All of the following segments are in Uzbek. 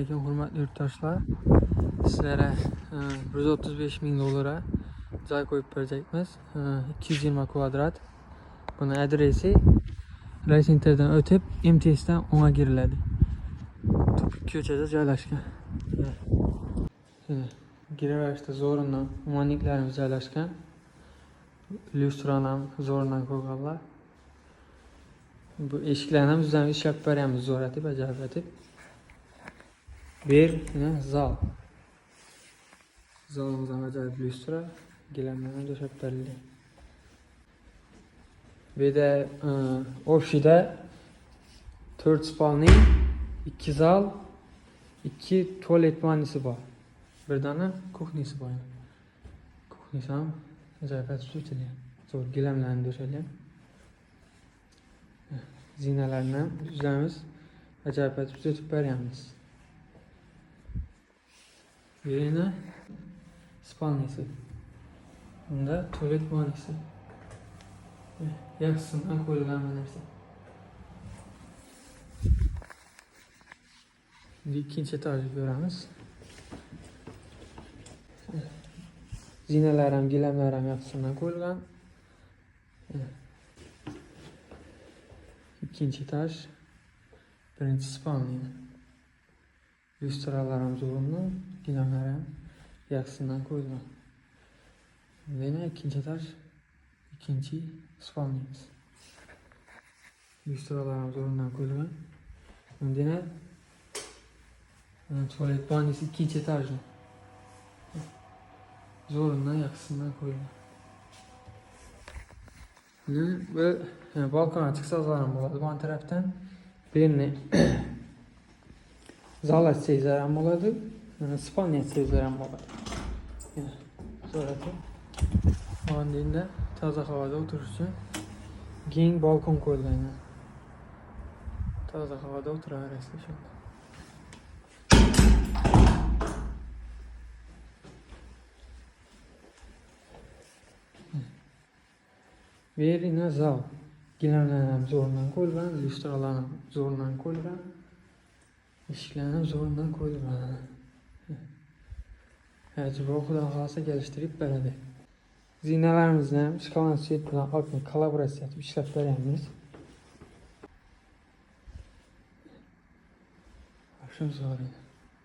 Assalamualaikum hurmatli yurtdoshlar. Sizlarga 135 ming dollara joy qo'yib beracakmiz. 220 kvadrat. Buni adresi Raysenterdan o'tib MTSdan o'ngga giriladi. Tupik ko'chada joylashgan. Giraverishda zo'ridan umonliklarimiz joylashgan. Lyustrani ham zo'ridan qo'yganlar. Bu eshiklarni ham bizdan ishlab beryapmiz zo'ratib, ajoyib etib. Bir zal. Zalımızdan acayip lüstra. Gilamlarına döşep verildi. Bir de ofşide 4 spalni, 2 zal, 2 tuvalet vanisi var. Bir tane kuhnisi var. Kuhnisi ham acayip etib zor gilamlarını döşelim. Zinalarını düzlemiz acayip etib sütüp beryapmiz. Birine spalnisi. Bunda tuvalet vanisi. Yaxshisidan qo'yilgan narsa. Şimdi ikkinchi etajni ko'ramiz. Zinalar ham, gilamlar ham yaxshisidan qo'yilgan. İkinci etaj. Birinchi spalni. Lyustralar ham zo'rundan, gilamlar ham yaxshisidan qo'yilgan. Yine ikinci etaj, ikinci spalnimiz. Lyustralar ham zo'rundan qo'yilgan. Yine tuvalet vanisi ikinci etajda. Zo'rundan yaxshisidan qo'yilgan. Böyle balkona çıksanız ham bo'ladi bu tarafdan. Birini zal açsangiz ham bo'ladi, spalni açsangiz ham bo'ladi. Zo'rati. Onda toza havada o'tirish uchun keng balkon qo'yilgan. Toza havada o'tiraverasiz shunda. Verina zal. Gilamlar ham zo'rundan qo'yilgan, lyustralar ham zo'rundan qo'yilgan. Eshiklar ham zo'rundan qo'yilgan. Acaba xudo xohlasa kelishtirib beradi. Zinalarimizni ham shkolani svet bilan olib kollaboratsiya qilib ishlab beryapmiz. Shu zo'r.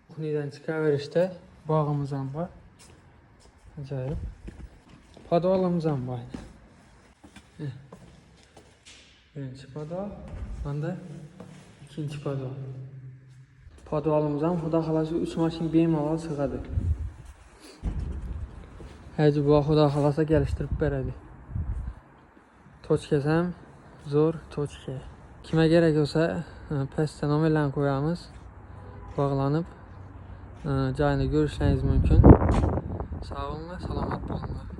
Kuxniyadan chiqaverishda bog'imiz ham bor. Ajoyib. Podvalimiz ham bor. Birinchi podval, bunda ikkinchi podval. Podvalimiz ham xudo xohlasa 3 mashina bemalol sig'adi. Acaba xudo xohlasa kelishtirib beradi. Tochkasi ham zo'r tochka. Kimga kerak bo'lsa, pastda nomerlarni qo'yamiz. Bog'lanib, joyini ko'rishlaringiz mumkin. Sog' bo'linglar, salomat bo'linglar.